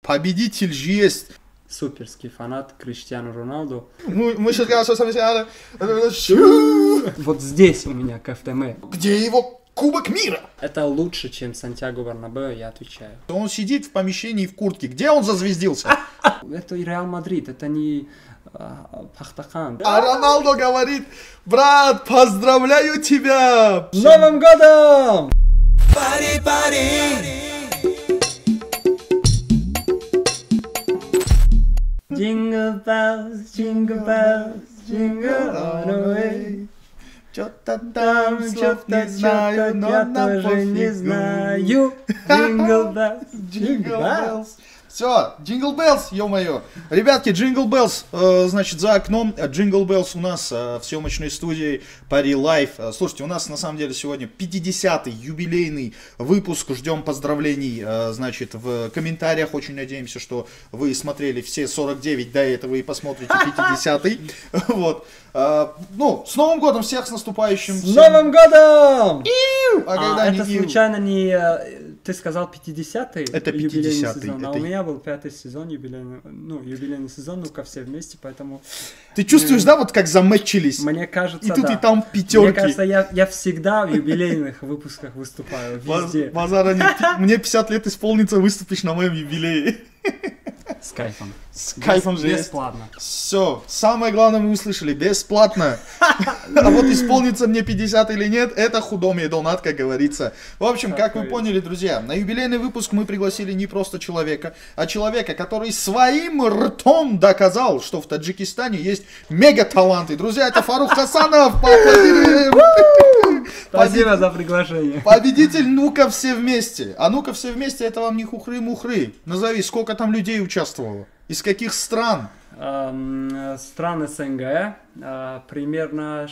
Победитель же есть. Суперский фанат Криштиану Роналду. Мы сейчас говорим, Вот здесь у меня КФТМ. где его Кубок мира? Это лучше, чем Сантьяго Бернабеу, я отвечаю. Он сидит в помещении в куртке. Где он зазвездился? Это и Реал Мадрид, это не Пахтахан. А Роналдо говорит: брат, поздравляю тебя! С Новым годом! Jingle bells, jingle all the way. Что-то там, слов не знаю, но я нам тоже не пофигу. знаю. Jingle bells, Jingle bells. Все, Jingle Bells, ё-моё. Ребятки, Jingle Bells, значит, за окном. Jingle Bells у нас в съемочной студии Пари Лайф. Слушайте, у нас на самом деле сегодня 50-й юбилейный выпуск. Ждем поздравлений, значит, в комментариях. Очень надеемся, что вы смотрели все 49 до этого и посмотрите 50-й. Вот. Ну, с Новым годом всех, с наступающим. С Новым годом! Это Это случайно не... Ты сказал 50-й Это 50-й, сезон, а это- у меня был 5-й сезон, юбилейный сезон, ну-ка все вместе, поэтому Ты чувствуешь, да, вот как замэтчились? мне кажется, И тут да. и там Мне пятерки. кажется, я всегда в юбилейных выпусках выступаю, везде. Базара нет. Мне 50 лет исполнится, выступишь на моем юбилее. С кайфом. С кайфом же есть. Бесплатно. Все, самое главное вы услышали, бесплатно. А вот исполнится мне 50 или нет, это худомый донат, как говорится. В общем, как вы поняли, друзья, на юбилейный выпуск мы пригласили не просто человека, а человека, который своим ртом доказал, что в Таджикистане есть мега-таланты. Друзья, это Фарух Хасанов, поаплодируем. Спасибо за приглашение. Победитель «Ну-ка все вместе». А «Ну-ка все вместе» это вам не хухры-мухры. Назови, сколько там людей участвовало? Из каких стран? Страны СНГ, примерно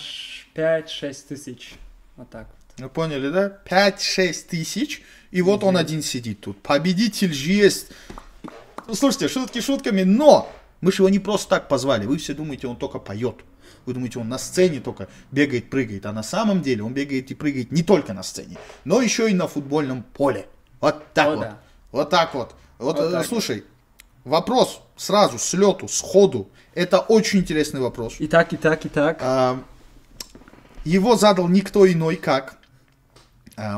5-6 тысяч. Вот так вот. Вы поняли, да? 5-6 тысяч. И вот он один сидит тут. Победитель же есть. Ну, слушайте, шутки шутками, но мы же его не просто так позвали. Вы все думаете, он только поет. Вы думаете, он на сцене только бегает, прыгает. А на самом деле он бегает и прыгает не только на сцене, но еще и на футбольном поле. Вот так О, вот. да. Вот так вот. Вот, Вот так слушай, вопрос сразу, с лету, сходу. Это очень интересный вопрос. Итак. Его задал никто иной, как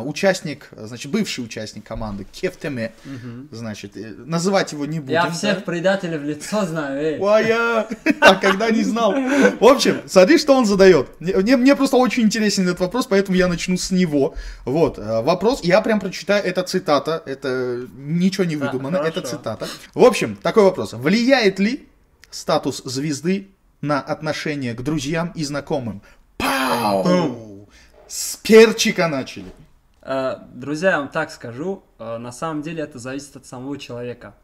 участник, значит, бывший участник команды КФТМ. Значит, называть его не будем. Я всех предателей в лицо знаю, эй. А когда не знал. В общем, смотри, что он задает. Мне просто очень интересен этот вопрос, поэтому я начну с него. Вот, вопрос, я прям прочитаю, это цитата, это ничего не выдумано, хорошо. это цитата. В общем, такой вопрос. Влияет ли статус звезды на отношение к друзьям и знакомым? Пау! С перчика начали. Друзья, я вам так скажу, на самом деле это зависит от самого человека.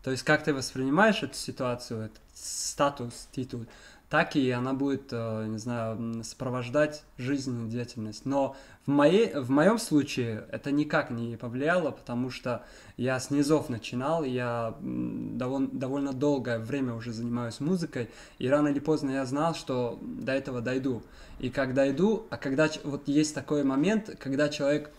То есть, как ты воспринимаешь эту ситуацию, этот статус, титул, так и она будет, не знаю, сопровождать жизненную деятельность. Но в моем случае это никак не повлияло, потому что я с низов начинал, я довольно долгое время уже занимаюсь музыкой, и рано или поздно я знал, что до этого дойду. И как дойду, когда вот есть такой момент, когда человек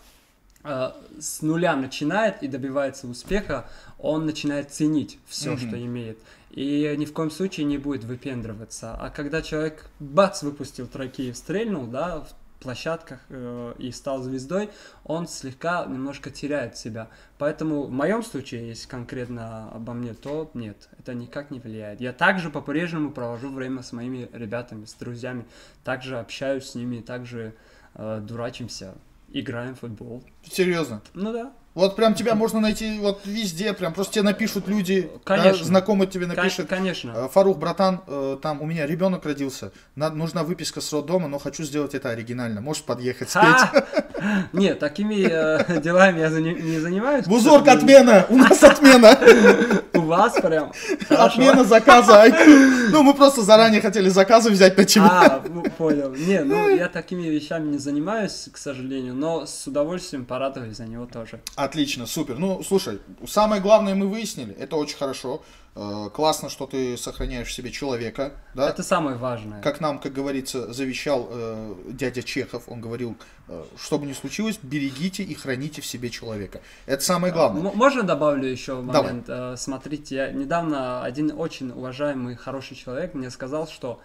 с нуля начинает и добивается успеха, он начинает ценить все, что имеет. И ни в коем случае не будет выпендриваться. А когда человек, бац, выпустил треки и стрельнул, да, в площадках и стал звездой, он слегка немножко теряет себя. Поэтому в моем случае, если конкретно обо мне, то нет, это никак не влияет. Я также по-прежнему провожу время с моими ребятами, с друзьями, также общаюсь с ними, также дурачимся, играем в футбол. Серьезно? Ну да. Вот прям тебя можно найти вот везде, прям просто тебе напишут люди, Конечно. да, знакомые тебе напишут. Конечно. Фарух, братан, там у меня ребенок родился, нужна выписка с роддома, но хочу сделать это оригинально. Можешь подъехать, спеть? Нет, такими делами я не занимаюсь. Бузорг, отмена! У нас отмена! У вас прям. Отмена заказа. Ну, мы просто заранее хотели заказы взять на тебя. Понял. Не, ну я такими вещами не занимаюсь, к сожалению, но с удовольствием порадуюсь за него тоже. Отлично, супер. Ну, слушай, самое главное мы выяснили, это очень хорошо. Классно, что ты сохраняешь в себе человека, да? Это самое важное. Как нам, как говорится, завещал дядя Чехов, он говорил, что бы ни случилось, берегите и храните в себе человека. Это самое главное. Можно добавлю еще Давай. момент? Смотрите, недавно один очень уважаемый, хороший человек мне сказал, что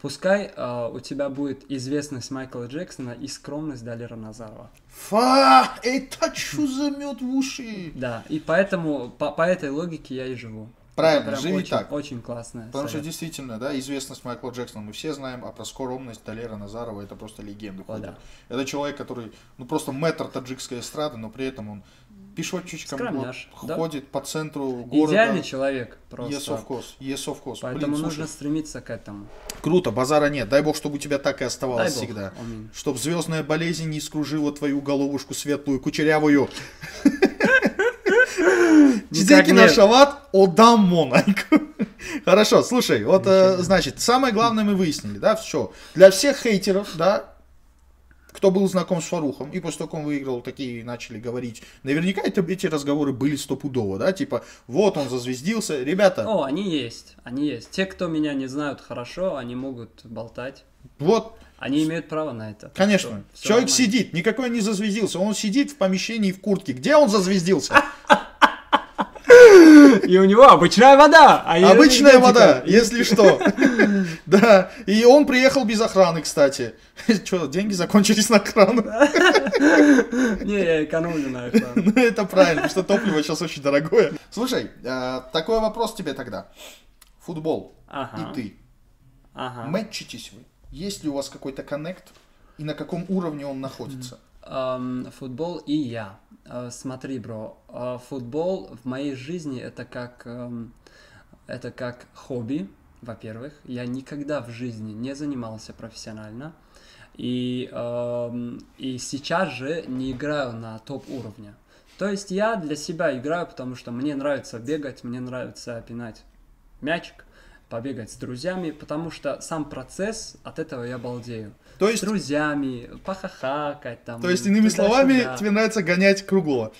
пускай у тебя будет известность Майкла Джексона и скромность Далера Назарова. Это что за мед в уши? Да, и поэтому по этой логике я и живу. Правильно, Это прям живи очень, так. очень классная. Потому что действительно, да, известность Майкла Джексона мы все знаем, а про скромность Далера Назарова это просто легенда. Да. Это человек, который, ну просто мэтр таджикской эстрады, но при этом он пешочечком Скромняш, ходит по центру города. Идеальный человек просто. Yes, of course. Поэтому Блин, нужно стремиться к этому. Круто, базара нет. Дай бог, чтобы у тебя так и оставалось Дай бог. всегда. Аминь. Чтоб звездная болезнь не скружила твою головушку светлую, кучерявую. Чизеки на шават, отдам монайку. Хорошо, слушай, вот, значит, самое главное мы выяснили, да, все. Для всех хейтеров, да, кто был знаком с Фарухом, и после того, как он выиграл, такие начали говорить, наверняка эти разговоры были стопудово, да, типа, вот он зазвездился, ребята. О, они есть. Те, кто меня не знают хорошо, они могут болтать. Вот. Они имеют право на это. Конечно. Все Человек нормально. сидит, никакой не зазвездился, он сидит в помещении в куртке. Где он зазвездился? И у него обычная вода. Обычная вода, если что. Да. И он приехал без охраны, кстати. Что, деньги закончились на охрану? Не, я экономлю на охрану. Ну, это правильно, потому что топливо сейчас очень дорогое. Слушай, такой вопрос тебе тогда. Футбол и ты. Мэтчитесь вы? Есть ли у вас какой-то коннект? И на каком уровне он находится? Футбол и я. Смотри, бро, футбол в моей жизни это как хобби, во-первых. Я никогда в жизни не занимался профессионально. И сейчас же не играю на топ-уровне. То есть я для себя играю, потому что мне нравится бегать, мне нравится пинать мячик, побегать с друзьями, потому что сам процесс, от этого я балдею. То есть, с друзьями, похахакать там. То есть, иными словами, тебе нравится гонять круглого.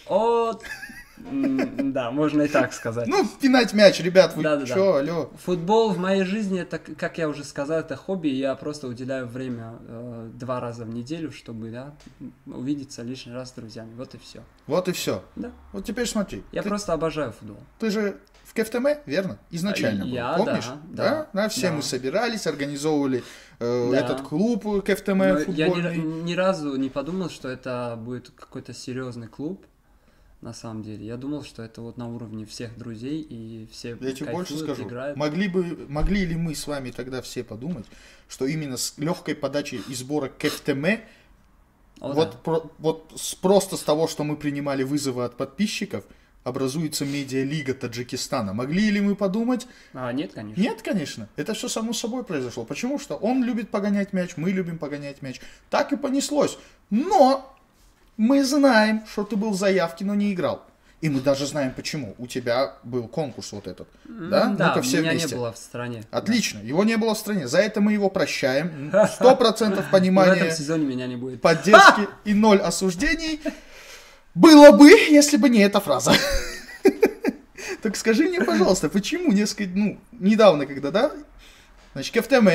Да, можно и так сказать. Ну, пинать мяч, ребят, вы чё, алло. Футбол в моей жизни, это, как я уже сказал, это хобби, я просто уделяю время 2 раза в неделю, чтобы, увидеться лишний раз с друзьями, вот и все. Вот и все. Да. Вот теперь смотри. Я просто обожаю футбол. Ты же в КФТМ, верно? Изначально был, помнишь? Да. Все мы собирались, организовывали этот клуб КФТМ футбольный. Я ни разу не подумал, что это будет какой-то серьезный клуб. На самом деле. Я думал, что это вот на уровне всех друзей, и все я тебе больше скажу. Играют. Могли ли мы с вами тогда все подумать, что именно с легкой подачей и сбора КФТМ, просто с того, что мы принимали вызовы от подписчиков, образуется медиалига Таджикистана. Могли ли мы подумать? Нет, конечно. Нет, конечно. Это все само собой произошло. Почему? Что он любит погонять мяч, мы любим погонять мяч. Так и понеслось. Но мы знаем, что ты был в заявке, но не играл. И мы даже знаем, почему. У тебя был конкурс вот этот. Да, ну-ка все меня вместе. Не было в стране. Отлично, его не было в стране. За это мы его прощаем. 100% понимания. В этом сезоне меня не будет. Поддержки и 0 осуждений. Было бы, если бы не эта фраза. Так скажи мне, пожалуйста, почему недавно, когда, значит, КФТМ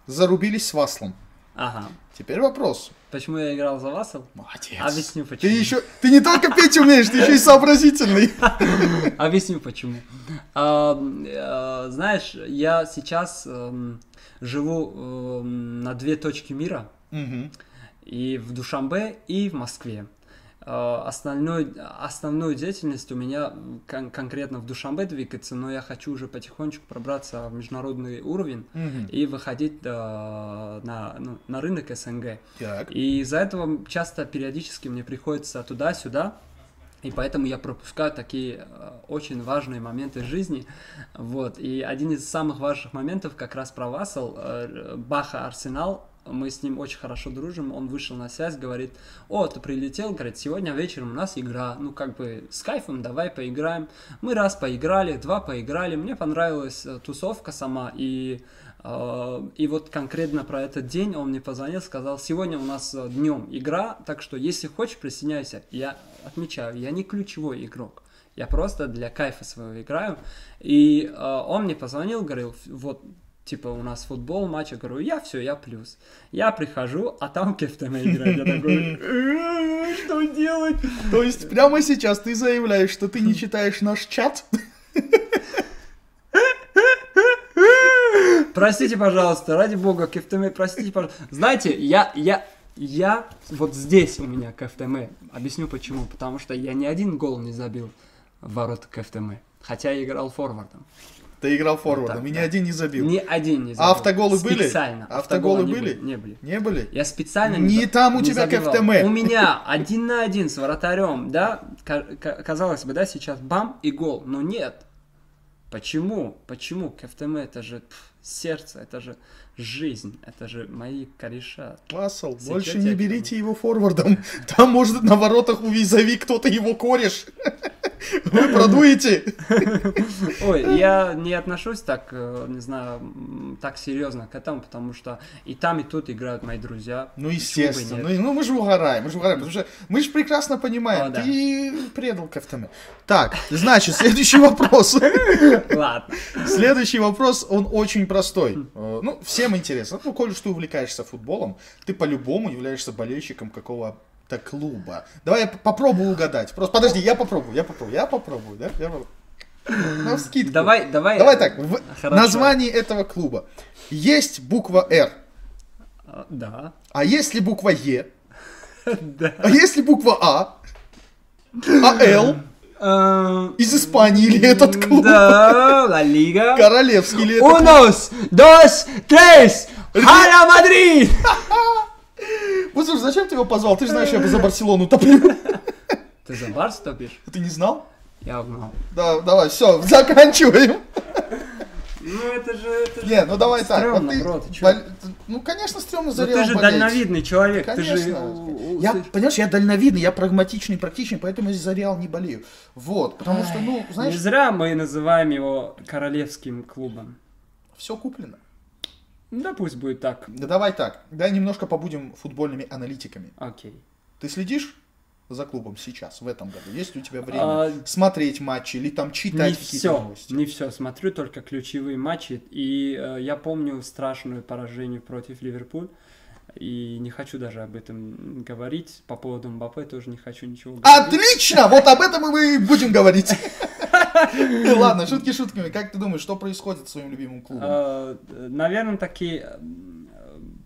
зарубились с Васлом. Ага. Теперь вопрос. Почему я играл за Васл? Молодец. Объясню почему. Ты не только петь умеешь, ты еще и сообразительный. Объясню почему. Знаешь, я сейчас живу на 2 точки мира. И в Душанбе, и в Москве. Основную деятельность у меня конкретно в Душанбе двигается, но я хочу уже потихонечку пробраться в международный уровень и выходить на рынок СНГ. Так. И из-за этого часто, периодически мне приходится туда-сюда, и поэтому я пропускаю такие очень важные моменты жизни. Вот. И один из самых важных моментов как раз про Васл, Баха Арсенал. Мы с ним очень хорошо дружим, он вышел на связь, говорит: ты прилетел, говорит, сегодня вечером у нас игра, с кайфом, давай поиграем. Мы раз поиграли, 2 поиграли, мне понравилась тусовка сама, и вот конкретно про этот день он мне позвонил, сказал: сегодня у нас днем игра, так что если хочешь, присоединяйся. Я отмечаю, я не ключевой игрок. Я просто для кайфа своего играю. И он мне позвонил, говорил, вот, типа, у нас футбол, матч. Я говорю, я плюс. Я прихожу, а там Кефтеме играет. Я такой, что делать? То есть прямо сейчас ты заявляешь, что ты не читаешь наш чат? Простите, пожалуйста, ради бога, Кефтеме, простите, пожалуйста. Знаете, я вот здесь у меня Кефтеме. Объясню почему. Потому что я ни один гол не забил в ворота Кефтеме. Хотя я играл форвардом. Ты играл форвардом, и ни один не забил. Ни один не забил. А автоголы были? Специально. Автоголы были? Не были. Не были? Я специально не там у тебя забивал. Кефтеме. У меня 1 на 1 с вратарем, да, казалось бы, да, сейчас бам и гол. Но нет. Почему? Почему? Кефтеме это же сердце, это же жизнь, это же мои кореша. Вассал, больше не берите его форвардом. Там может на воротах у визави кто-то его кореш. Вы продуете? Ой, я не отношусь так, не знаю, так серьезно к этому, потому что и там, и тут играют мои друзья. Ну, естественно. Ну, мы же угораем, потому что мы же прекрасно понимаем, ты предал Кефтеме. Так, значит, следующий вопрос. Ладно. Следующий вопрос, он очень простой. Ну, всем интересно. Ну, коль уж ты увлекаешься футболом, ты по-любому являешься болельщиком какого-то клуба. Давай я попробую угадать. Просто подожди, я попробую, да? На вскидку. Давай так, в названии этого клуба есть буква «Р». Да. А есть ли буква «Е»? Да. А есть ли буква «А»? А «Л»? Из Испании ли этот клуб? Да, Ла Лига. Королевский ли это клуб? Unos, dos, tres, Hala Мадрид! Послушай, зачем ты его позвал? Ты же знаешь, я бы за Барселону топлю. Ты за Барс топишь? Ты не знал? Я узнал. Да, давай, все, заканчиваем. Ну это же... Не, ну давай так. Стрёмно, бро, ты чё? Ну, конечно, стрёмно за Ну Реал ты же болеть. дальновидный человек, ты же... Конечно. Понимаешь, я дальновидный, я прагматичный, практичный, поэтому я за Реал не болею. Вот, потому что, ну, знаешь... Не зря мы называем его королевским клубом. Все куплено. Да пусть будет так. Да давай так, давай немножко побудем футбольными аналитиками. Окей. Ты следишь за клубом сейчас, в этом году? Есть ли у тебя время смотреть матчи или там читать какие-то новости? Не все смотрю, только ключевые матчи. И я помню страшное поражение против Ливерпуля. И не хочу даже об этом говорить. По поводу Мбаппе тоже не хочу ничего говорить. Отлично! Вот об этом и мы будем говорить. Ладно, шутки шутками. Как ты думаешь, что происходит с своим любимым клубом? Наверное,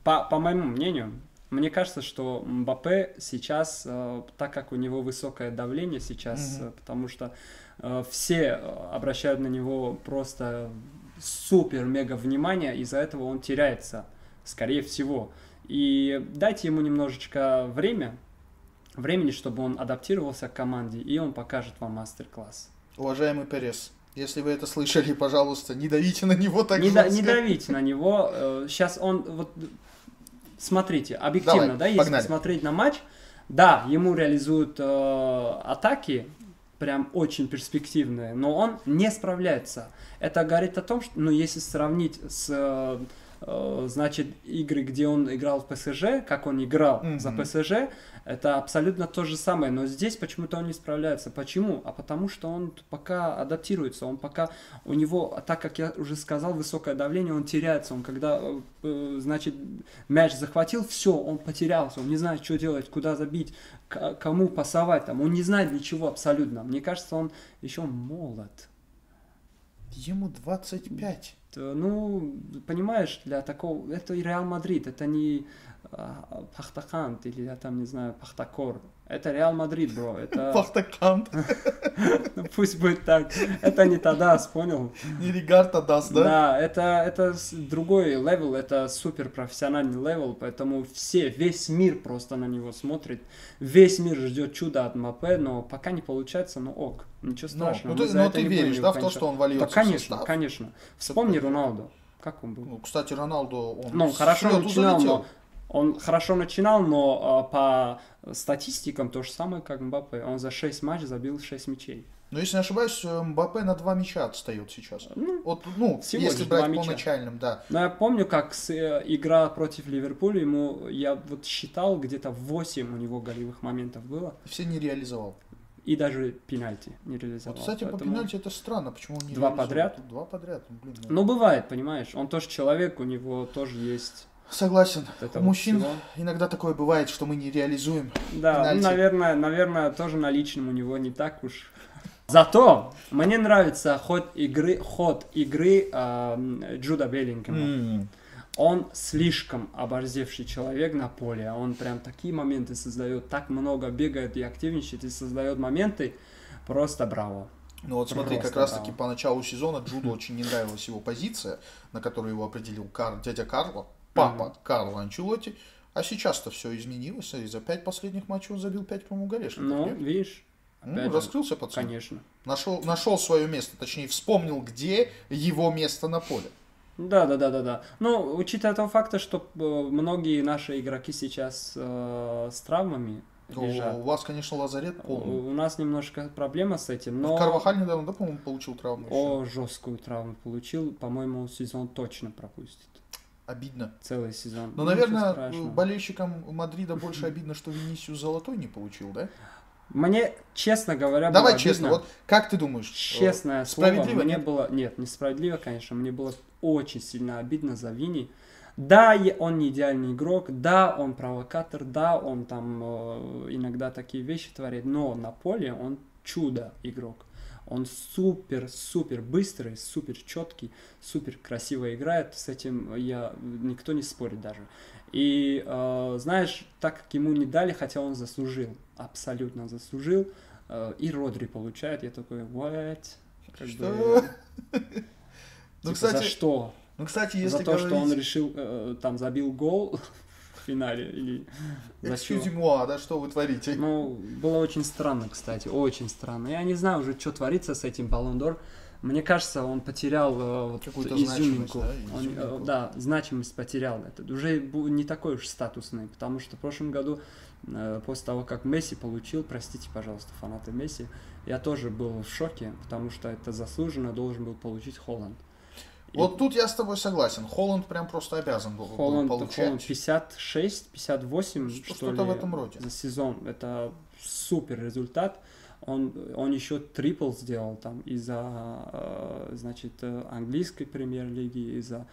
по моему мнению, мне кажется, что Мбаппе сейчас, так как у него высокое давление сейчас, потому что все обращают на него просто супер-мега внимание, из-за этого он теряется, скорее всего. И дайте ему немножечко времени, чтобы он адаптировался к команде, и он покажет вам мастер-класс. Уважаемый Перес, если вы это слышали, пожалуйста, не давите на него так не жестко. Не давите на него. Сейчас он... Вот, смотрите, объективно, Давай, да, если погнали. посмотреть на матч, да, ему реализуют атаки, прям очень перспективные, но он не справляется. Это говорит о том, что, ну, если сравнить с... значит, игры, где он играл в ПСЖ, как он играл за ПСЖ, это абсолютно то же самое, но здесь почему-то он не справляется. Почему? А потому что он пока адаптируется, он пока, у него, так как я уже сказал, высокое давление, он теряется, он когда, значит, мяч захватил, все, он потерялся, он не знает, что делать, куда забить, кому пасовать, там, он не знает ничего абсолютно. Мне кажется, он еще молод. Ему 25. Ну, понимаешь, для такого... Это и Реал Мадрид, это не Пахтакант или, я там не знаю, Пахтакор. Это Реал Мадрид, бро. Это... Пахтакант. Ну, пусть будет так. Это не Тадас, понял? Не Ригар Тадас, да? Да, это другой левел, это супер профессиональный левел, поэтому весь мир просто на него смотрит. Весь мир ждет чуда от Мбаппе, но пока не получается, ну ок. Ничего страшного. Но ты веришь, да, в то, что он вольется? Да, конечно, конечно. Вспомни Роналду. Как он был? Ну, кстати, Роналду, он ну, хорошо начинал, но по статистикам то же самое, как Мбаппе. Он за 6 матчей забил 6 мячей. Но если не ошибаюсь, Мбаппе на 2 мяча отстает сейчас. Если лишь брать 2 по мяча. начальным, да. Но я помню, как игра против Ливерпуля, я вот считал, где-то 8 у него голевых моментов было. Все не реализовал. и даже пенальти не реализовал. Вот, кстати, по Поэтому пенальти это странно, почему он не Два реализует. подряд? Два подряд, блин. Ну, бывает, понимаешь, он тоже человек, у него тоже есть... Согласен. Вот это У вот мужчин всего. иногда такое бывает, что мы не реализуем. Да, ну, пенальти. наверное, тоже на личном у него не так уж. Зато мне нравится ход игры Джуда Беллингема. Он слишком оборзевший человек на поле. Он прям такие моменты создает, так много бегает и активничает, и создает моменты. Просто браво. Ну вот смотри, Просто как раз таки браво. по началу сезона Джуду очень не нравилась его позиция, на которую его определил дядя Карло, папа Карло Анчелотти. А сейчас-то все изменилось, и за 5 последних матчей он забил 5, по-моему, голешек. Ну, видишь, опять же, раскрылся пацан. конечно. Нашел свое место, точнее вспомнил, где его место на поле. Да. Ну, учитывая того факта, что многие наши игроки сейчас с травмами лежат. У вас, конечно, лазарет полный. У нас немножко проблема с этим, но... Карвахаль недавно, да, по-моему, получил травму еще. Жесткую травму получил. По-моему, сезон точно пропустит. Обидно. Целый сезон. Но, Ну, наверное, ничего страшного. болельщикам Мадрида больше обидно, что Винисиус золотой не получил, да? Мне, честно говоря, Давай было честно, обидно. вот как ты думаешь? Честное слово, справедливо? мне было... Нет, несправедливо, конечно. Мне было очень сильно обидно за Вини. Да, он не идеальный игрок, да, он провокатор, да, он там иногда такие вещи творит, но на поле он чудо игрок. Он супер быстрый, супер четкий, супер красиво играет. С этим никто не спорит даже. И знаешь, так как ему не дали, хотя он заслужил, абсолютно заслужил, и Родри получает, я такой, what? Что? Ну, Типа, кстати, за что? ну, кстати, если За то, что он говорить... решил, там, забил гол в финале, или за что? Excuse-moi, да, что вы творите? Ну, было очень странно, кстати, очень странно. Я не знаю уже, что творится с этим Баллон д'Ор. Мне кажется, он потерял вот Какую-то изюминку. значимость, да, изюминку. Да, значимость потерял. Это уже не такой уж статусный, потому что в прошлом году, после того, как Месси получил, простите, пожалуйста, фанаты Месси, я тоже был в шоке, потому что это заслуженно должен был получить Холланд. Вот тут я с тобой согласен. Холланд прям просто обязан был Холланд получать. 56-58, что ли, в этом роде. за сезон. Это супер результат. Он еще трипл сделал там из-за, значит, английской премьер-лиги, из-за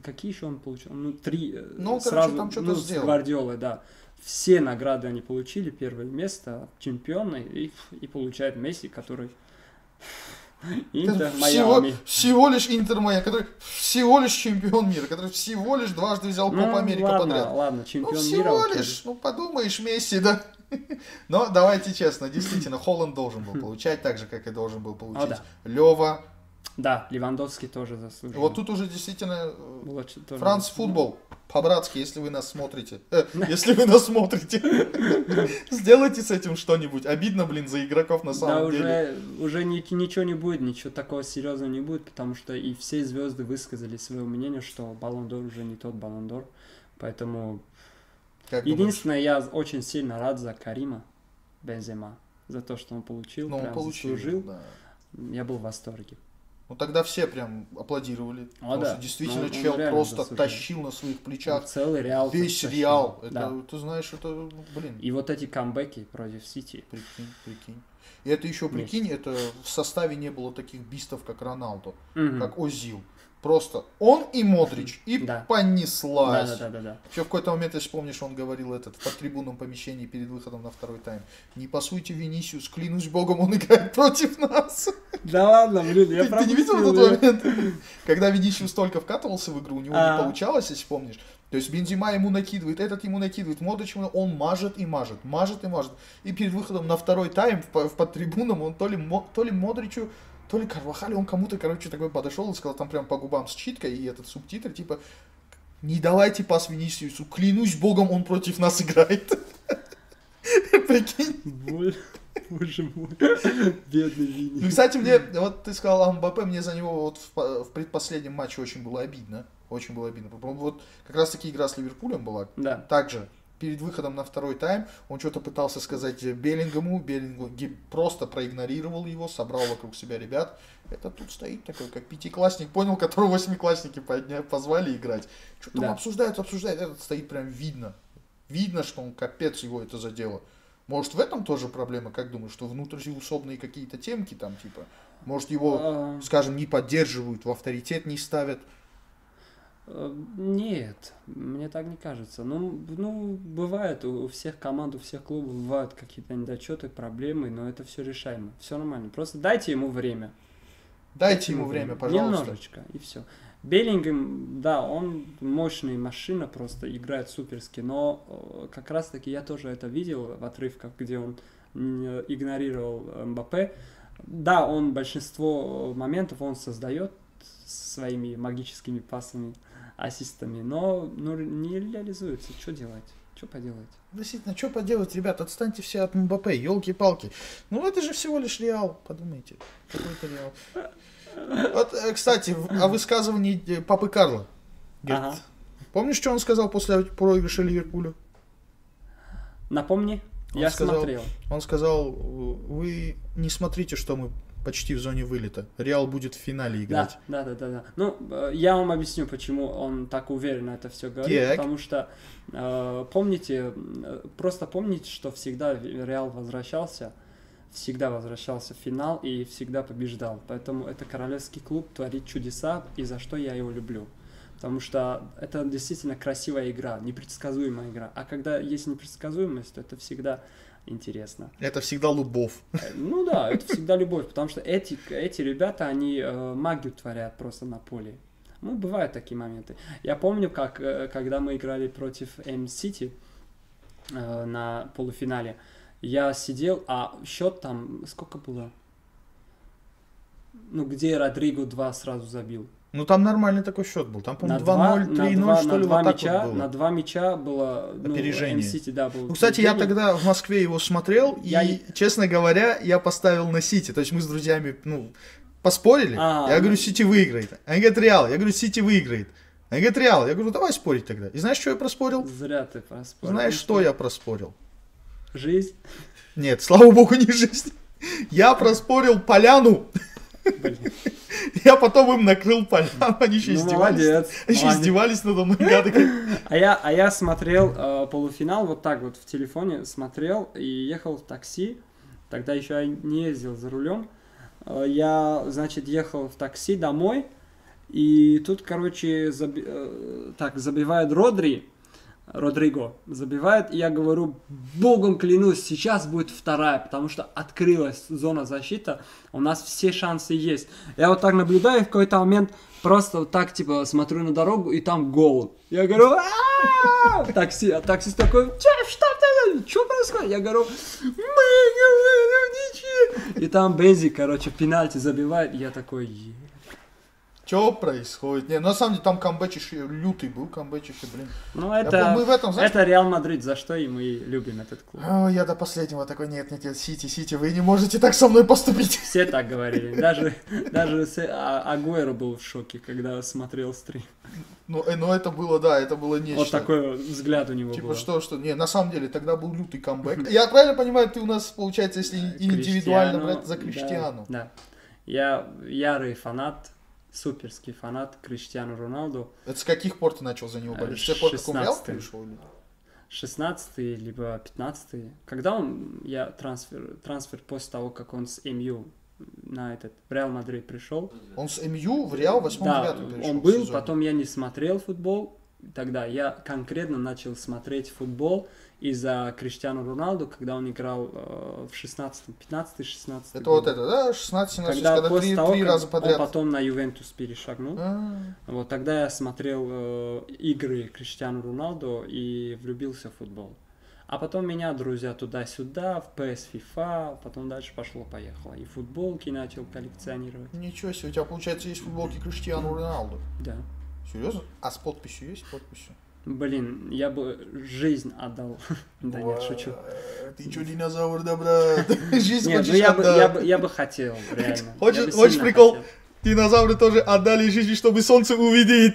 какие еще он получил? Ну, 3 Ну, сразу, там что-то с сделал. Гвардиолой, да. Все награды они получили, первое место, чемпионы, и получает Месси, который... Интер Майами. Всего лишь Интер Майами, который всего лишь чемпион мира, который всего лишь дважды взял Копу Америка подряд. Ладно, чемпион ну, мира. всего лишь, ну подумаешь, Месси, да. Но давайте честно, действительно, Холланд должен был получать так же, как и должен был получить Лева. Да, Левандовский тоже заслужил. Вот тут уже действительно тоже Франц футбол. По-братски, если вы нас смотрите. Сделайте с этим что-нибудь. Обидно, блин, за игроков на самом деле. Да, уже ничего не будет, ничего такого серьезного не будет, потому что и все звезды высказали свое мнение, что Баллон д'Ор уже не тот Баллон д'Ор. Поэтому единственное, я очень сильно рад за Карима Бензема, за то, что он получил, прям заслужил. Да. Я был в восторге. Ну тогда все прям аплодировали. Потому что действительно чел просто тащил на своих плечах целый Реал. Весь Реал. Это, ты знаешь, это, блин. И вот эти камбэки против Сити. Прикинь. И это еще, прикинь, это в составе не было таких бистов, как Роналду, как Озил. Просто он и Модрич, и понеслась. Да. Еще в какой-то момент, если помнишь, он говорил в подтрибунном помещении перед выходом на второй тайм: не пасуйте Винисиус, клянусь богом, он играет против нас. Да ладно, блин, я Ты не видел тот момент? Когда Винисиус только вкатывался в игру, у него не получалось, если помнишь. То есть Бензема ему накидывает, этот ему накидывает, Модрич ему, он мажет. И перед выходом на второй тайм в подтрибунном он то ли Модричу, то ли Карвахалю, он кому-то, такой подошел и сказал, там прям по губам с читкой, и этот субтитр, типа, не давайте пас Винисиусу, клянусь богом, он против нас играет. Прикинь. Боже мой, бедный Вини. Ну, кстати, вот ты сказал о Мбаппе, мне за него вот в предпоследнем матче очень было обидно. Очень было обидно. Вот как раз таки игра с Ливерпулем была. Да. Также перед выходом на второй тайм он что-то пытался сказать Беллингему, Беллингем просто проигнорировал его, собрал вокруг себя ребят. Это тут стоит такой, как пятиклассник, понял, которого восьмиклассники позвали играть. Что там обсуждают, этот стоит прям видно. Видно, что он капец его это задело. Может, в этом тоже проблема, как думаешь, что внутриусобные какие-то темки там, типа, может, его, скажем, не поддерживают, в авторитет не ставят? Нет, мне так не кажется. Ну, бывает, у всех команд, у всех клубов бывают какие-то недочеты, проблемы, но это все решаемо, все нормально. Просто дайте ему время. Дайте ему время, пожалуйста. Немножечко, и все. Беллингем, да, он мощная машина, просто играет суперски, но как раз-таки я тоже это видел в отрывках, где он игнорировал Мбаппе. Да, он большинство моментов он создает своими магическими пасами, ассистами, но не реализуется. Что делать? Что поделать? Действительно, что поделать, ребят, отстаньте все от Мбаппе, елки-палки. Ну это же всего лишь Реал, подумайте. Какой-то Реал. Вот, кстати, о высказывании папы Карла. Ага. Помнишь, что он сказал после проигрыша Ливерпулю? Напомни, я смотрел. Он сказал, вы не смотрите, что мы почти в зоне вылета. Реал будет в финале играть. Да. Ну, я вам объясню, почему он так уверенно это все говорит. Так. Потому что, помните, что всегда Реал всегда возвращался в финал и всегда побеждал. Поэтому это королевский клуб творит чудеса, и за что я его люблю. Потому что это действительно красивая игра, непредсказуемая игра. А когда есть непредсказуемость, то это всегда интересно. Это всегда любовь. Ну да, это всегда любовь, потому что эти ребята, они магию творят просто на поле. Ну, бывают такие моменты. Я помню, когда мы играли против М-Сити на полуфинале, я сидел, а счет там, сколько было? Ну, где Родриго 2 сразу забил. Ну, там нормальный такой счет был. Там, по-моему, 2-0, 3-0, что ли, вот так вот было. На 2 мяча было... Опережение. М-Сити, да, было. Ну, кстати, я тогда в Москве его смотрел, и, честно говоря, я поставил на Сити. То есть мы с друзьями, поспорили. Я говорю, Сити выиграет. Они говорят, Реал. Я говорю, Сити выиграет. Они говорят, Реал. Я говорю, давай спорить тогда. И знаешь, что я проспорил? Зря ты проспорил. Знаешь, что я проспорил? Жизнь? Нет, слава богу, не жизнь. Я проспорил поляну. Блин. Я потом им накрыл поляну, они еще издевались. Молодец. Еще издевались надо мной, гады. А я смотрел полуфинал вот так вот в телефоне, смотрел и ехал в такси. Тогда еще я не ездил за рулем. Я, значит, ехал в такси домой, и тут, короче, забивает Родриго забивает, и я говорю, богом клянусь, сейчас будет вторая, потому что открылась зона защиты, у нас все шансы есть. Я вот так наблюдаю, и в какой-то момент просто вот так, типа, смотрю на дорогу, и там гол. Я говорю, таксист такой, что происходит? Я говорю, и там Бензи, короче, пенальти забивает, и я такой, Что происходит? Не, на самом деле там камбэчище лютый был, блин. Ну это Реал Мадрид, за что и мы любим этот клуб. Я до последнего такой, нет, Сити, вы не можете так со мной поступить. Все так говорили, даже Агуэро был в шоке, когда смотрел стрим. Ну это было, да, это было нечто. Вот такой взгляд у него был. Типа что, не, на самом деле тогда был лютый камбэк. Я правильно понимаю, ты у нас, получается, если индивидуально брать, за Криштиану. Да, я ярый фанат. Суперский фанат Криштиану Роналду. Это с каких пор ты начал за него болеть? С тех пор, как он в Реал пришел? 16-й, либо 15-й. Когда я трансфер после того, как он с МЮ в Реал Мадрид пришел. Он с МЮ в Реал 8-9 да, пришел? Он был, потом я не смотрел футбол. Тогда я конкретно начал смотреть футбол из-за Криштиану Роналду, когда он играл в 16-м, 15-16. Это вот это, да? 16-17, когда три раза подряд. Он потом на Ювентус перешагнул. Вот тогда я смотрел игры Криштиану Роналду и влюбился в футбол. А потом меня друзья туда-сюда, в PS, FIFA, потом дальше пошло-поехало. И футболки начал коллекционировать. Ничего себе, у тебя, получается, есть футболки Криштиану Роналду? Да. Серьезно? А с подписью есть? Подписью? Блин, я бы жизнь отдал. Да нет, шучу. Ты чё, динозавр, да, брат? Жизнь нет, хочешь отдать? Я бы хотел, реально. Хочешь прикол? Динозавры тоже отдали жизнь, чтобы солнце увидеть.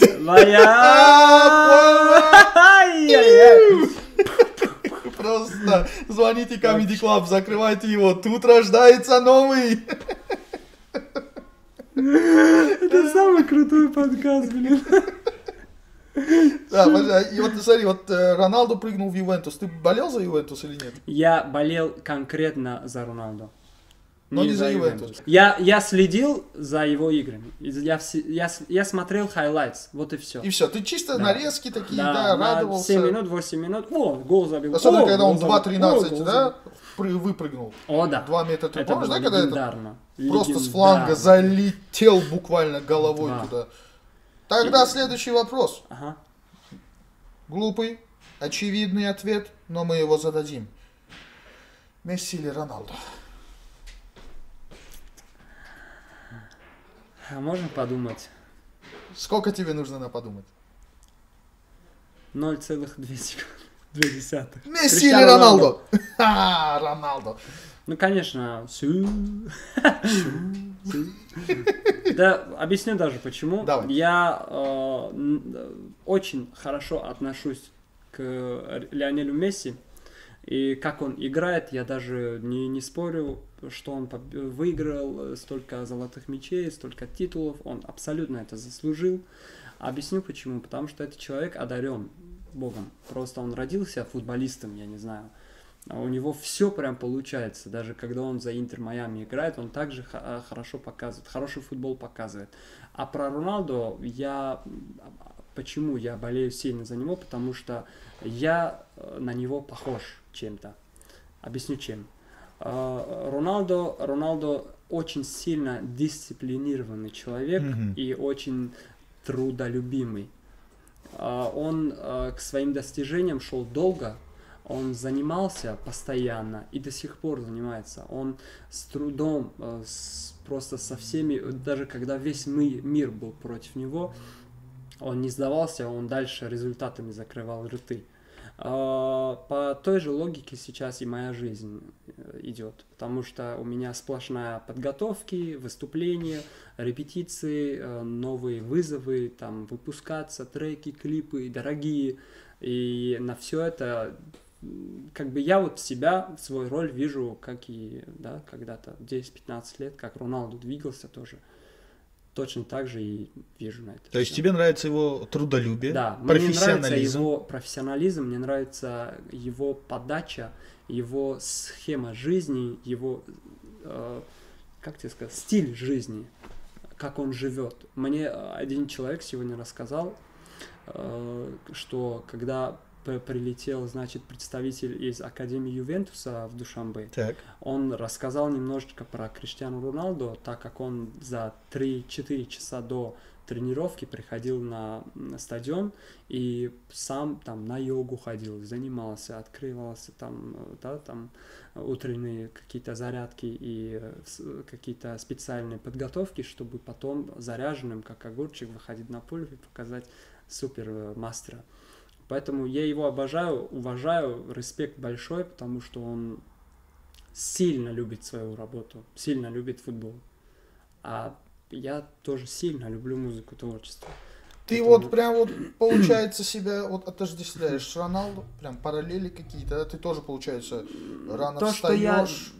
Просто звоните Comedy Club, закрывайте его. Тут рождается новый. Это самый крутой подкаст, блин. Да, и вот смотри, вот Роналду прыгнул в Ювентус. Ты болел за Ювентус или нет? Я болел конкретно за Роналду. Но не за Ювентус. Я следил за его играми. Я смотрел хайлайтс, вот и все. И все, ты чисто Да. нарезки такие, Да, да, на радовался. 7 минут, 8 минут, о, гол забил. Особенно, о, когда он гол забил, о, 2.13, гол да, забил. выпрыгнул. О, да. 2 метра 3. Это Помнишь, было да, когда это легендарно. просто с фланга Легендарно. залетел буквально головой Да. туда. Тогда следующий вопрос. Ага. Глупый, очевидный ответ, но мы его зададим. Месси или Роналдо? А можем подумать? Сколько тебе нужно на подумать? 0,2 секунды. Месси или Роналдо? Ха, Роналдо. Ну, конечно, Да, объясню даже почему. Давай. Я очень хорошо отношусь к Лионелю Месси. И как он играет, я даже не спорю, что он выиграл столько золотых мячей, столько титулов. Он абсолютно это заслужил. Объясню почему. Потому что этот человек одарен Богом. Просто он родился футболистом, я не знаю. А у него все прям получается. Даже когда он за Интер Майами играет, он также хорошо показывает, хороший футбол показывает. А про Роналдо почему я болею сильно за него? Потому что я на него похож чем-то. Объясню чем. Роналдо очень сильно дисциплинированный человек и очень трудолюбимый. Он к своим достижениям шел долго. Он занимался постоянно и до сих пор занимается. Он с трудом, просто со всеми, даже когда весь мир был против него, он не сдавался, он дальше результатами закрывал рты. По той же логике сейчас и моя жизнь идет, потому что у меня сплошная подготовки, выступления, репетиции, новые вызовы, там выпускаться, треки, клипы дорогие, и на все это как бы я вот себя, свою роль вижу, как и когда-то 10-15 лет, как Роналду двигался тоже. Точно так же и вижу на это. То есть тебе нравится его трудолюбие, да, профессионализм? Мне нравится его профессионализм, мне нравится его подача, его схема жизни, его, как тебе сказать, стиль жизни, как он живет. Мне один человек сегодня рассказал, что когда прилетел, значит, представитель из Академии Ювентуса в Душанбе. Так. Он рассказал немножечко про Криштиану Роналду, так как он за 3-4 часа до тренировки приходил на стадион и сам там на йогу ходил, занимался, открывался там, да, там утренние какие-то зарядки и какие-то специальные подготовки, чтобы потом заряженным, как огурчик, выходить на поле и показать супер мастера. Поэтому я его обожаю, уважаю, респект большой, потому что он сильно любит свою работу, сильно любит футбол. А я тоже сильно люблю музыку, творчество. Ты вот прям вот, получается, себя вот отождествляешь с Роналду, прям параллели какие-то, ты тоже, получается, рано встаешь.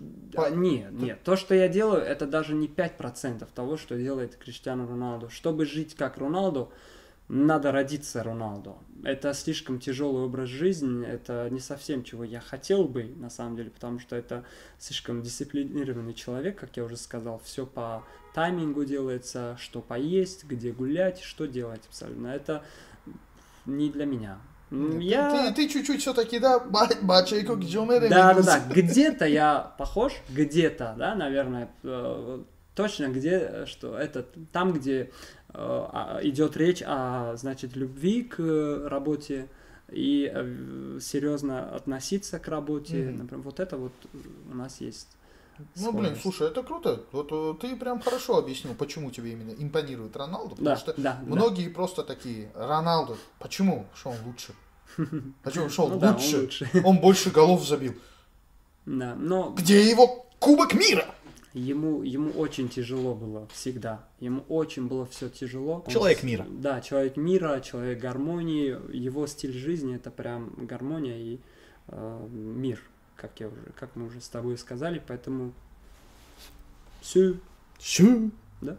Нет, то, что я делаю, это даже не 5% того, что делает Криштиану Роналду. Чтобы жить как Роналду, надо родиться Роналду. Это слишком тяжелый образ жизни, это не совсем чего я хотел бы, на самом деле, потому что это слишком дисциплинированный человек, как я уже сказал, все по таймингу делается, что поесть, где гулять, что делать абсолютно. Это не для меня. Ты чуть-чуть все-таки, да, бачейку гджомере. Да, где-то я похож, где-то, да, наверное, точно где, что это там, где идет речь о, значит, любви к работе и серьезно относиться к работе. Например, вот это вот у нас есть. Ну, блин, слушай, это круто. Вот ты прям хорошо объяснил, почему тебе именно импонирует Роналду. Потому что многие просто такие: Роналду, почему? Что он лучше? Почему? Что он лучше? Он больше голов забил. Да, но... Где его Кубок мира? Ему очень тяжело было всегда. Ему очень было все тяжело. Человек мира. Да, человек мира, человек гармонии. Его стиль жизни — это прям гармония и мир, как мы уже с тобой сказали. Поэтому Сю. Да?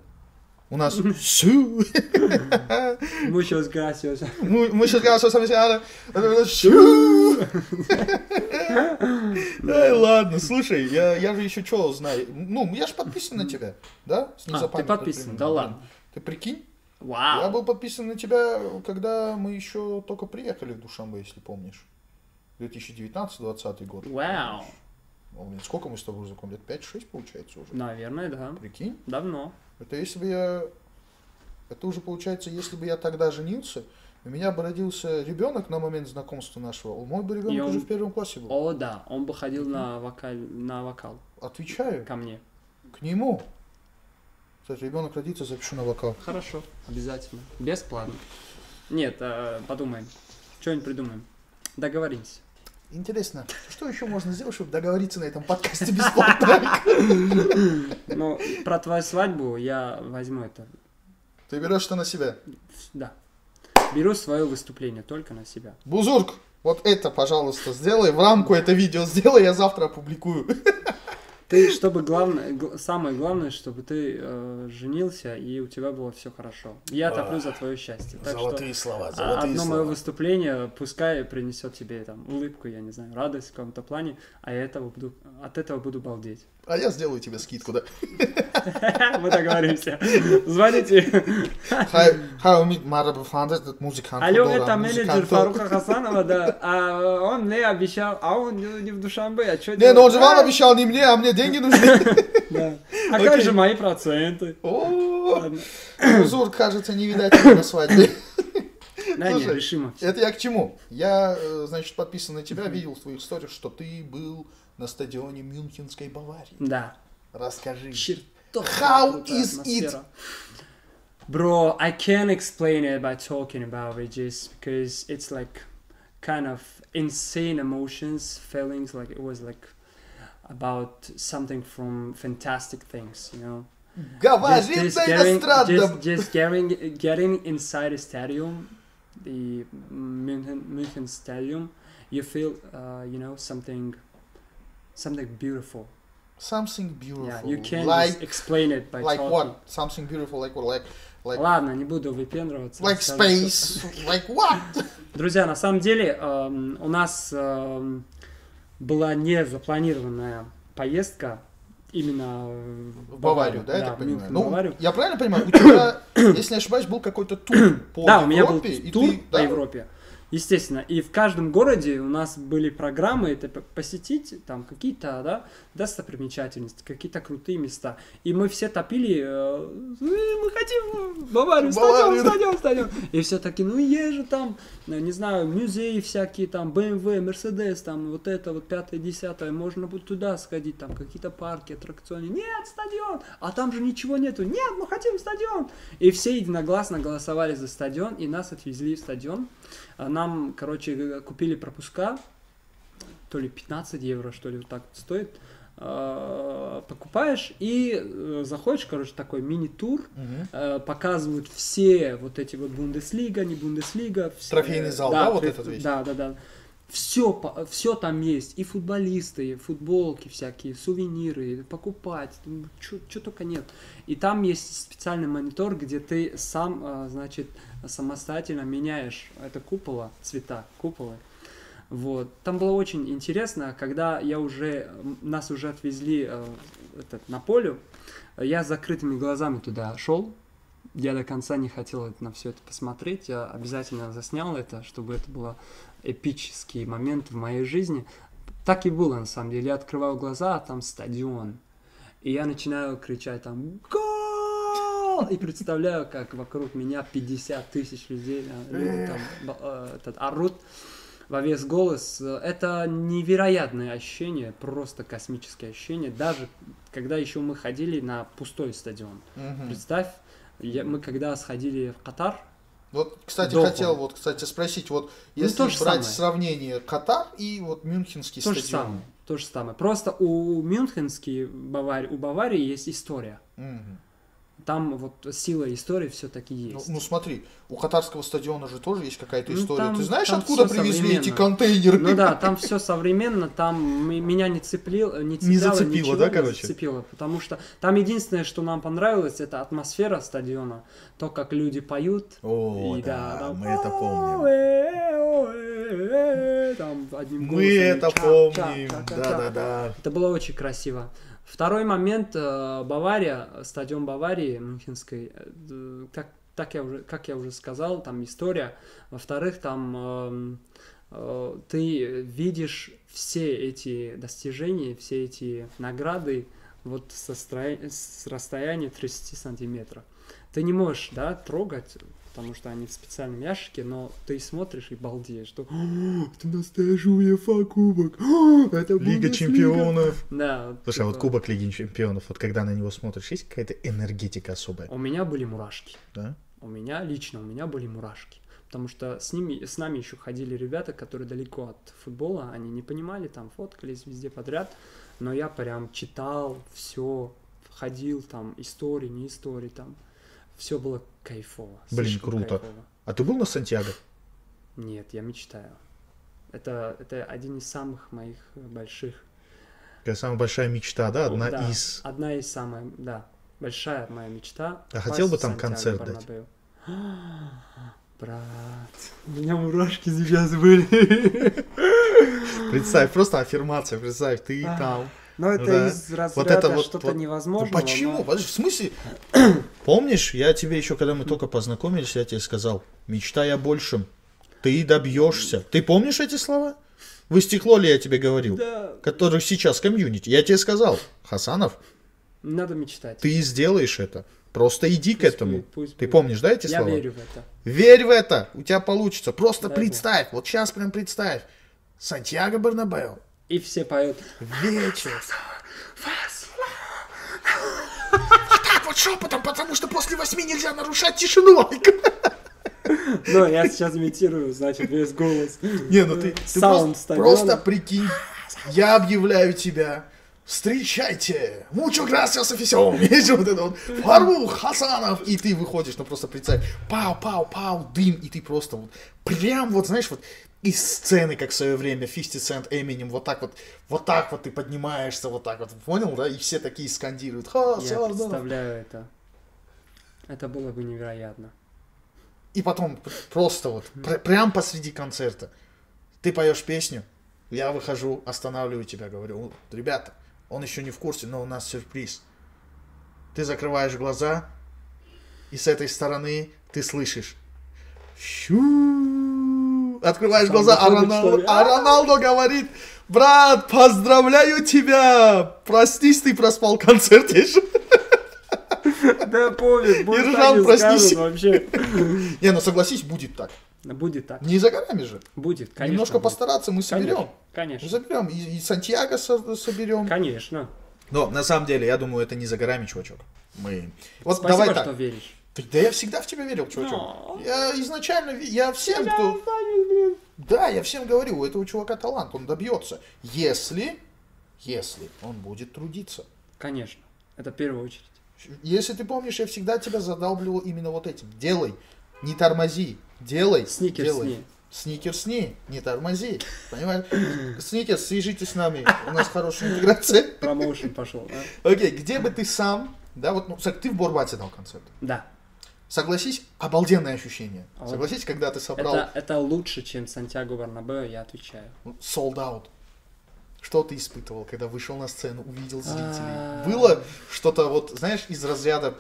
У нас сю. Muchos gracias. Muchas gracias, amigos. Ай, ладно, слушай, я же еще что знаю. Ну, я же подписан на тебя, да? Ты подписан, да ладно. Ты прикинь? Вау. Я был подписан на тебя, когда мы еще только приехали в Душанбе, если помнишь. 2019-2020 год. Вау. Сколько мы с тобой знакомы? Лет 5-6 получается уже? Наверное, да. Прикинь? Давно. Это если бы я... Это уже получается, если бы я тогда женился, у меня бы родился ребенок на момент знакомства нашего. Мой бы ребенок уже в первом классе был. О, да. Он бы ходил на вокал. Отвечаю. Ко мне. К нему. Кстати, ребенок родится, запишу на вокал. Хорошо. Обязательно. Бесплатно. Нет, подумаем. Что-нибудь придумаем. Договоримся. Интересно, что еще можно сделать, чтобы договориться на этом подкасте бесплатно? Ну, про твою свадьбу я возьму это. Ты берешь это на себя? Да. Беру свое выступление только на себя. Бузург, вот это, пожалуйста, сделай, в рамку это видео сделай, я завтра опубликую. Ты, чтобы самое главное, чтобы ты женился и у тебя было все хорошо. Я топлю за твое счастье. Так золотые что слова, золотые одно слова. мое выступление пускай принесет тебе там улыбку, я не знаю, радость в каком-то плане, а я от этого буду балдеть. А я сделаю тебе скидку, да? Мы договоримся. Звоните. Алло, это менеджер Фарука Хасанова, да. А он мне обещал, а он не в Душанбе, а что делать? Не, ну он же вам обещал, не мне, а мне деньги нужны. Да. А как же мои проценты? Бузург, кажется, не видать тебя на свадьбе. Да, не, решимо. Это я к чему? Я, значит, подписан на тебя, видел в твоих историях, что ты был на стадионе Мюнхенской Баварии. Да. Расскажи. How is it? Bro, I can't explain it by talking about it just because it's like kind of insane emotions, feelings, like it was like about something from fantastic things, you know? Говори на иностранном! Just getting inside a stadium, the München Stadium, you feel, you know, something beautiful. Something beautiful. Yeah, you can't explain it by like talking. What? Something beautiful, like what? Like Ладно, не буду выпендриваться. Like space. Like what? Друзья, на самом деле у нас была не запланированная поездка именно в Баварию, да, я так понимаю? Ну, Баварию. я правильно понимаю, у тебя, если не ошибаюсь, был какой-то тур по Европе? Да, у меня был тур по да? Европе. Естественно, и в каждом городе у нас были программы, это посетить там какие-то, да, достопримечательности, какие-то крутые места. И мы все топили, мы хотим в Баварию, стадион. И все таки, ну есть же там, не знаю, музеи всякие, там, BMW, Mercedes, там, вот это, вот 5-10, можно будет туда сходить, там, какие-то парки, аттракционы. Нет, стадион! А там же ничего нету. Нет, мы хотим стадион! И все единогласно голосовали за стадион, и нас отвезли в стадион. Нам, короче, купили пропуска, то ли 15 евро, что ли, вот так вот стоит. Покупаешь и заходишь, короче, такой мини-тур, показывают все вот эти вот Бундеслига, не Бундеслига. Трофейный зал, да, вот этот весь? Да. Все там есть, и футболисты, и футболки всякие, сувениры, покупать, что только нет. И там есть специальный монитор, где ты сам, значит, самостоятельно меняешь это купола, цвета купола. Вот. Там было очень интересно, когда нас уже отвезли на поле, я с закрытыми глазами туда шел. Я до конца не хотел на все это посмотреть. Я обязательно заснял это, чтобы это был эпический момент в моей жизни. Так и было, на самом деле. Я открываю глаза, а там стадион. И я начинаю кричать там «Гол!» И представляю, как вокруг меня 50 тысяч людей там, орут во весь голос. Это невероятное ощущение, просто космическое ощущение. Даже когда еще мы ходили на пустой стадион. Представь, мы когда сходили в Катар. Вот, кстати, хотел спросить, вот если брать сравнение Катар и вот Мюнхенский стадион. То же самое. Просто у Баварии есть история. Там вот сила истории все-таки есть. Ну смотри, у катарского стадиона же тоже есть какая-то история. Там- Ты знаешь, там откуда всё привезли эти современно. контейнеры? Ну да, там все современно, там меня не цепляло, зацепило, ничего да, не короче? зацепило, потому что там единственное, что нам понравилось, это атмосфера стадиона, то, как люди поют. О, и да, там мы это помним. там одним Мы голосом, это ча, помним. ча, ча, ча, ча. Да-да-да. Это было очень красиво. Второй момент, Бавария, стадион Баварии Мюнхенской, как я уже сказал, там история. Во-вторых, там ты видишь все эти достижения, все эти награды вот с расстояния 30 сантиметров. Ты не можешь, да, трогать, потому что они в специальном ящике, но ты смотришь и балдеешь, что это настоящий УЕФА кубок, это Лига Бундеслига». чемпионов. Да. Слушай, а вот типа, Кубок Лиги чемпионов, вот когда на него смотришь, есть какая-то энергетика особая? У меня были мурашки. Да? У меня были мурашки. Потому что с нами еще ходили ребята, которые далеко от футбола, они не понимали, там фоткались везде подряд, но я прям читал все, ходил там, истории, не истории, там, все было кайфово. Блин, слишком круто. кайфово. А ты был на Сантьяго? Нет, я мечтаю. Это один из самых моих больших. Какая самая большая мечта, да? Одна Да, из... одна из самых, да, большая моя мечта. А хотел бы попасть в там Сантьяго концерт дать? Бернабеу. Брат, у меня мурашки сейчас были. Представь, просто аффирмация, представь, ты там. Но это Да. из разряда Вот это вот- что-то вот- невозможного. Почему? но- Подожди, в смысле? Помнишь, я тебе еще, когда мы только познакомились, я тебе сказал, мечтай о большем, ты добьешься. Ты помнишь эти слова? В стекло ли я тебе говорил? Да, Которых сейчас комьюнити. Я тебе сказал, Хасанов, надо мечтать. ты сделаешь это. Просто иди к Пусть этому. будет, пусть Ты будет. помнишь, да, эти Я слова? верю в это. Верь в это, у тебя получится. Просто Дай представь, вот сейчас прям представь. Сантьяго Бернабеу. И все поют. Вечер. Так вот шепотом, потому что после 8 нельзя нарушать тишину. Ну, я сейчас имитирую, значит, весь голос. Не, ну ты Саунд просто прикинь, я объявляю тебя. Встречайте! Mucho gracias, офисиум! Есть же вот это вот Фарух Хасанов! И ты выходишь, ну просто представь, пау, дым, и ты просто вот, прям вот, знаешь, вот из сцены, как в свое время 50 Cent Eminem, вот так вот ты поднимаешься, вот так вот, понял, да? И все такие скандируют. Я Хасанов! представляю это. Это было бы невероятно. И потом просто вот, прям посреди концерта, ты поешь песню, я выхожу, останавливаю тебя, говорю, ребята, он еще не в курсе, но у нас сюрприз. Ты закрываешь глаза, и с этой стороны ты слышишь. Щу. Открываешь Там глаза, выходит, что ли? а Роналдо говорит, брат, поздравляю тебя, простись, ты проспал концерт еще. Да пофиг, будет Ержан, так и проснись. скажут вообще. Не, ну согласись, будет так. Будет так. Не за горами же. Будет, конечно. Немножко будет. постараться мы соберем. Мы Конечно. заберем. И Сантьяго соберем. Конечно. Но на самом деле, я думаю, это не за горами, чувачок. Мы. Вот Спасибо, давай что так. веришь. Да я всегда в тебя верил, чувачок. Но. Я изначально, я всем, кто... Да, я всем говорю, у этого чувака талант, он добьется. Если он будет трудиться. Конечно. Это в первую очередь. Если ты помнишь, я всегда тебя задалбливал именно вот этим. Делай, не тормози. Делай, Сникерсни. делай. Сникерсни, не тормози. Понимаешь? Сникерс, свяжитесь с нами. У нас хорошая интеграция. Промоушен пошел, а? Окей, где бы ты сам, да, вот, ну, ты в Борбате дал концерт. Да. Согласись, обалденное ощущение. А вот Согласись, когда ты собрал Это лучше, чем Сантьяго Бернабеу, я отвечаю. sold out. Что ты испытывал, когда вышел на сцену, увидел зрителей? А. Было что-то вот, знаешь, из разряда,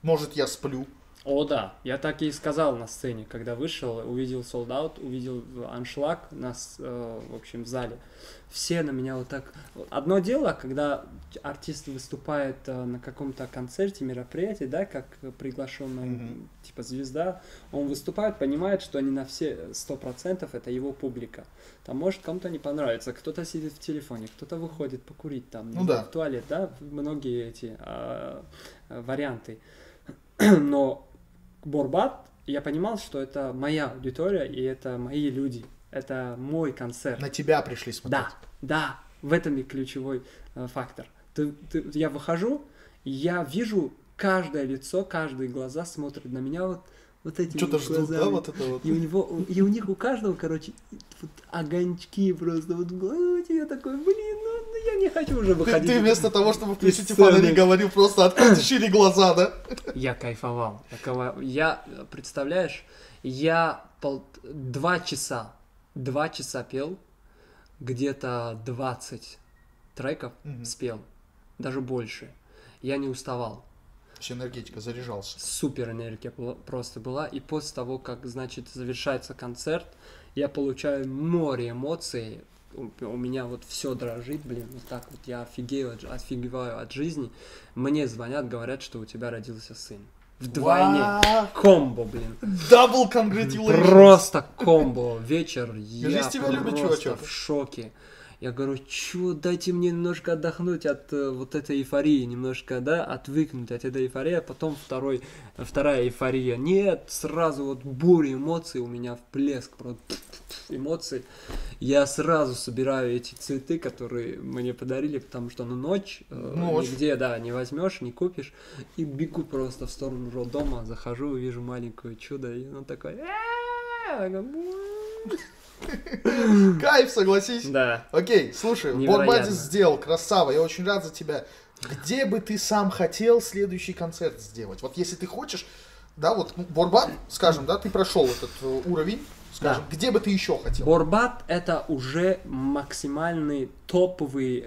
может, я сплю? О, да, я так и сказал на сцене, когда вышел, увидел Sold Out, увидел аншлаг в общем, в зале. Все на меня вот так... Одно дело, когда артист выступает на каком-то концерте, мероприятии, да, как приглашенный, типа звезда, он выступает, понимает, что они на все 100% это его публика. Там может кому-то не понравится, кто-то сидит в телефоне, кто-то выходит покурить там, Ну да. в туалет, да, многие эти варианты. Но Борбат, я понимал, что это моя аудитория, и это мои люди, это мой концерт. На тебя пришли смотреть. Да, в этом и ключевой фактор. Я выхожу, и я вижу, каждое лицо, каждые глаза смотрят на меня вот этими Что-то ждут, глазами. да, вот это вот. И у них у каждого, короче, вот огоньки просто вот в глазу. Я такой, блин, ну я не хочу уже выходить. Ты вместо того, чтобы включить из фонари, сцены. говорил просто откройте шире глаза, да? Я кайфовал. Я, представляешь, я 2 часа пел, где-то 20 треков спел, даже больше. Я не уставал. Вообще энергетика, заряжался. Супер энергия просто была. И после того, как, значит, завершается концерт, я получаю море эмоций. У меня вот все дрожит, блин, вот так вот. Я офигеваю от жизни. Мне звонят, говорят, что у тебя родился сын. Вдвойне. Комбо, блин. Double congratulations. Просто комбо. Вечер. Я тебя любит, просто чувачок. в шоке. Я говорю, дайте мне немножко отдохнуть от вот этой эйфории, немножко, да, отвыкнуть от этой эйфории, а потом вторая эйфория. Нет, сразу вот буря эмоций у меня, всплеск эмоций. Я сразу собираю эти цветы, которые мне подарили, потому что, ночь, нигде, да, не возьмешь, не купишь, и бегу просто в сторону роддома, захожу, вижу маленькое чудо, и оно такое... Кайф, согласись? Да. Окей, слушай, Борбадис сделал, красава, я очень рад за тебя. Где бы ты сам хотел следующий концерт сделать? Вот если ты хочешь, да, вот Борбат, скажем, да, ты прошел этот уровень, скажем, да. Где бы ты еще хотел? Борбат — это уже максимальный топовый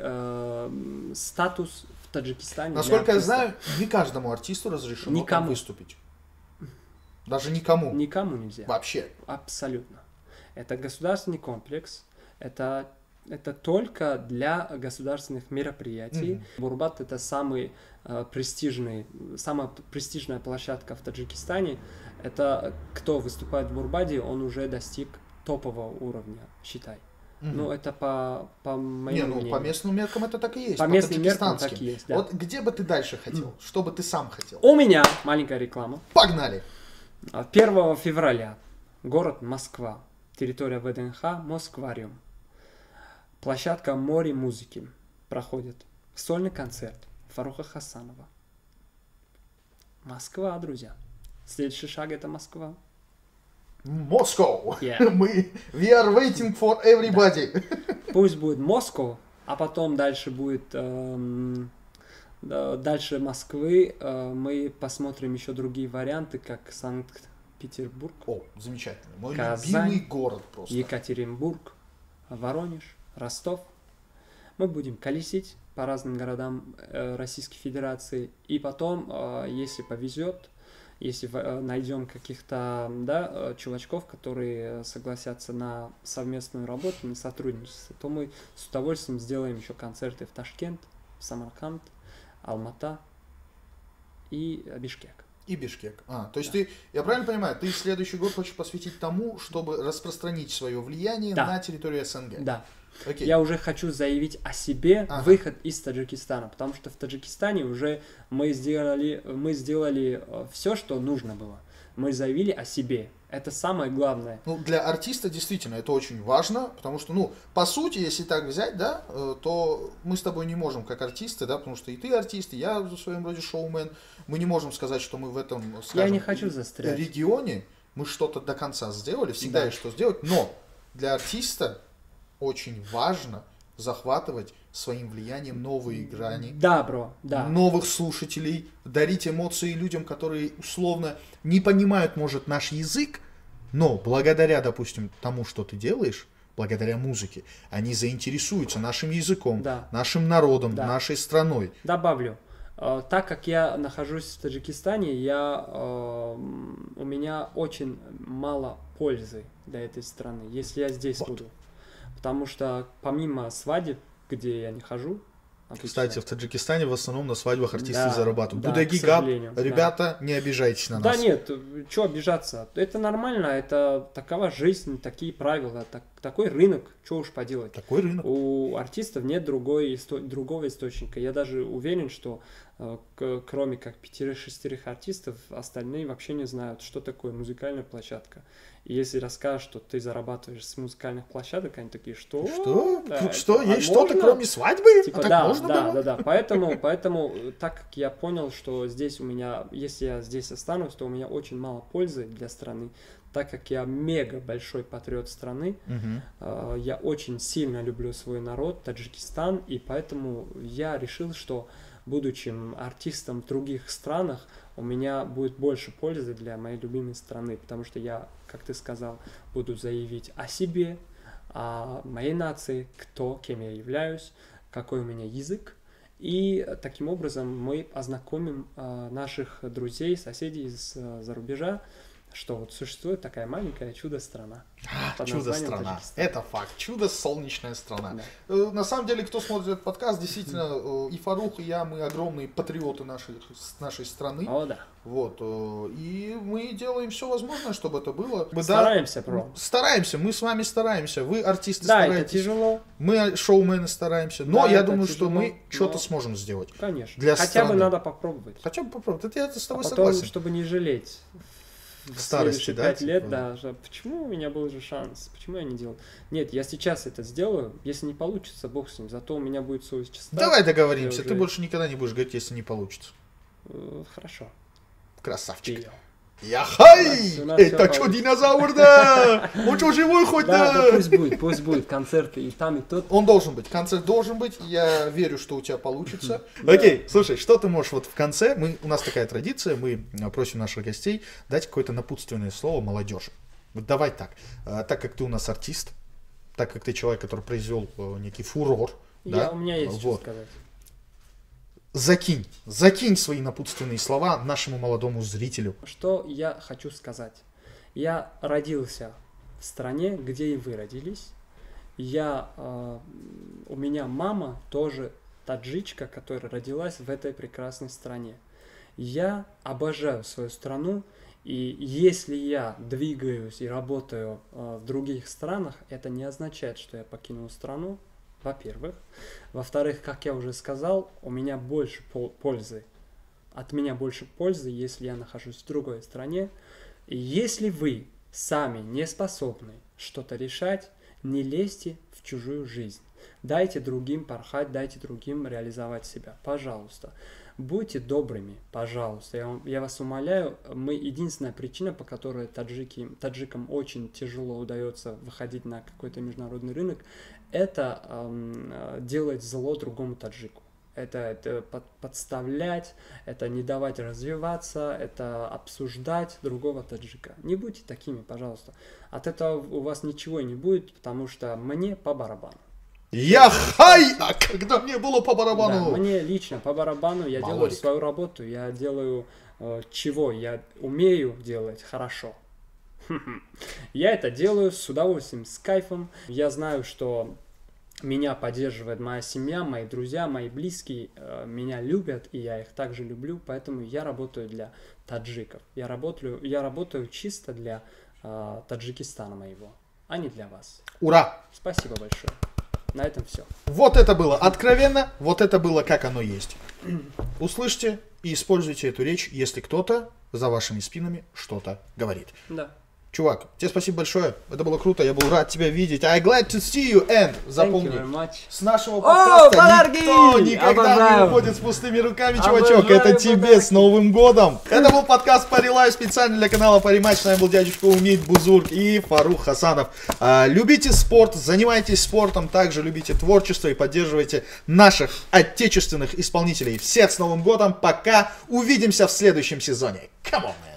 статус в Таджикистане. Насколько я знаю, не каждому артисту разрешено там выступить. Даже никому. Никому нельзя. Вообще. Абсолютно. Это государственный комплекс, это только для государственных мероприятий. Борбат — это самая престижная площадка в Таджикистане. Это кто выступает в Борбаде, он уже достиг топового уровня, считай. Ну, это по моему мнению. По местным меркам это так и есть. По местным меркам так и есть, да. Вот где бы ты дальше хотел? Что бы ты сам хотел? У меня маленькая реклама. Погнали! 1 февраля. Город Москва. Территория ВДНХ, Москвариум. Площадка «Море музыки» проходит. Сольный концерт Фаруха Хасанова. Москва, друзья. Следующий шаг — это Москва. Москва! Yeah. We are waiting for everybody. Да. Пусть будет Москва, а потом дальше будет... дальше Москвы мы посмотрим еще другие варианты, как Санкт-Петербург. О, замечательно. Мой Казань, любимый город просто. Екатеринбург, Воронеж, Ростов. Мы будем колесить по разным городам Российской Федерации. И потом, если повезет, если найдем каких-то чувачков, которые согласятся на совместную работу, на сотрудничество, то мы с удовольствием сделаем еще концерты в Ташкент, Самарканд, Алмата и Бишкек. И Бишкек. То есть я правильно понимаю, ты следующий год хочешь посвятить тому, чтобы распространить свое влияние на территорию СНГ? Да. Окей. Я уже хочу заявить о себе выход из Таджикистана, потому что в Таджикистане уже мы сделали все, что нужно было. Мы заявили о себе. Это самое главное. Для артиста действительно это очень важно, потому что, по сути, если так взять, да, то мы с тобой не можем как артисты, да, потому что и ты артист, и я в своем роде шоумен, мы не можем сказать, что мы в этом, скажем, я не хочу застрять. Регионе мы что-то до конца сделали, всегда есть что сделать, но для артиста очень важно захватывать своим влиянием новые грани, новых слушателей, дарить эмоции людям, которые условно не понимают, может, наш язык, но благодаря, допустим, тому, что ты делаешь, благодаря музыке, они заинтересуются нашим языком, нашим народом, нашей страной. Добавлю, так как я нахожусь в Таджикистане, у меня очень мало пользы для этой страны, если я здесь буду. Потому что помимо свадеб, где я не хожу... Кстати, в Таджикистане в основном на свадьбах артисты зарабатывают. Будагигаб, ребята, не обижайтесь на нас. Да нет, что обижаться? Это нормально, это такова жизнь, такие правила, такой рынок, что уж поделать. Такой рынок. У артистов нет другого источника. Я даже уверен, что кроме как 5-6 артистов, остальные вообще не знают, что такое музыкальная площадка. И если расскажешь, что ты зарабатываешь с музыкальных площадок, они такие, что? Что? Да, Что? а Есть что-то, можно? кроме свадьбы? Типа, А так да, можно да, было? да, да. Поэтому, так как я понял, что здесь у меня, если я здесь останусь, то у меня очень мало пользы для страны, так как я мега большой патриот страны, я очень сильно люблю свой народ, Таджикистан, и поэтому я решил, что будучи артистом в других странах, у меня будет больше пользы для моей любимой страны, потому что я, как ты сказал, буду заявить о себе, о моей нации, кем я являюсь, какой у меня язык. И таким образом мы ознакомим наших друзей, соседей из-за рубежа, что вот существует такая маленькая чудо-страна. Чудо-страна. Это факт. Чудо-солнечная страна. Да. На самом деле, кто смотрит этот подкаст, действительно, и Фарух, и я, мы огромные патриоты нашей страны. О, да. Вот. И мы делаем все возможное, чтобы это было. Стараемся, бро. Стараемся, мы с вами стараемся. Вы, артисты, Да, стараетесь. это тяжело. Мы, шоумены, стараемся. Но Да, я это думаю, тяжело, что мы что-то но- сможем сделать. Конечно. Для Хотя страны. бы надо попробовать. Хотя бы попробовать. Это я с А тобой потом, согласен. чтобы не жалеть. В старости, да, 5 лет, типа? да, что почему у меня был же шанс, почему я не делал? Нет, я сейчас это сделаю, если не получится, бог с ним, зато у меня будет совесть чиста. Давай договоримся. Я Ты уже- больше никогда не будешь говорить, если не получится. Хорошо. Красавчик. Принял. Яхай! У нас Это всё что, динозавр, да? Он что, живой хоть, Да, да? пусть будет концерты и там, и тут. Он должен быть, концерт должен быть, я верю, что у тебя получится. Окей, слушай, что ты можешь вот в конце, у нас такая традиция, мы просим наших гостей дать какое-то напутственное слово молодежи. Вот давай так, так как ты у нас артист, так как ты человек, который произвел некий фурор, да? У меня есть что Вот. сказать. Закинь свои напутственные слова нашему молодому зрителю. Что я хочу сказать? Я родился в стране, где и вы родились. У меня мама тоже таджичка, которая родилась в этой прекрасной стране. Я обожаю свою страну, и если я двигаюсь и работаю в других странах, это не означает, что я покинул страну, во-первых. Во-вторых, как я уже сказал, у меня больше пользы. От меня больше пользы, если я нахожусь в другой стране. И если вы сами не способны что-то решать, не лезьте в чужую жизнь. Дайте другим порхать, дайте другим реализовать себя. Пожалуйста. Будьте добрыми, пожалуйста. Я вас умоляю, единственная причина, по которой таджикам очень тяжело удается выходить на какой-то международный рынок, это делать зло другому таджику. Это подставлять, это не давать развиваться, это обсуждать другого таджика. Не будьте такими, пожалуйста. От этого у вас ничего не будет, потому что мне по барабану. Яхай! А когда мне было по барабану? Да, мне лично по барабану, я делаю свою работу, я делаю чего я умею делать хорошо. Я это делаю с удовольствием, с кайфом. Я знаю, что меня поддерживает моя семья, мои друзья, мои близкие, меня любят, и я их также люблю, поэтому я работаю для таджиков. Я работаю чисто для Таджикистана моего, а не для вас. Ура! Спасибо большое. На этом все. Вот это было откровенно, вот это было как оно есть. Услышьте и используйте эту речь, если кто-то за вашими спинами что-то говорит. Да. Чувак, тебе спасибо большое. Это было круто, я был рад тебя видеть. I glad to see you, and запомни, Thank you very much. с нашего подкаста подарки! никто никогда Обожаю! не уходит с пустыми руками, чувачок. Обожаю Это тебе подарки! с Новым годом. Это был подкаст Пари Лайв специально для канала Пари Матч. С нами был дядюшка Умит Бузург и Фарух Хасанов. Любите спорт, занимайтесь спортом, также любите творчество и поддерживайте наших отечественных исполнителей. Всех с Новым годом, пока. Увидимся в следующем сезоне. Come on, man.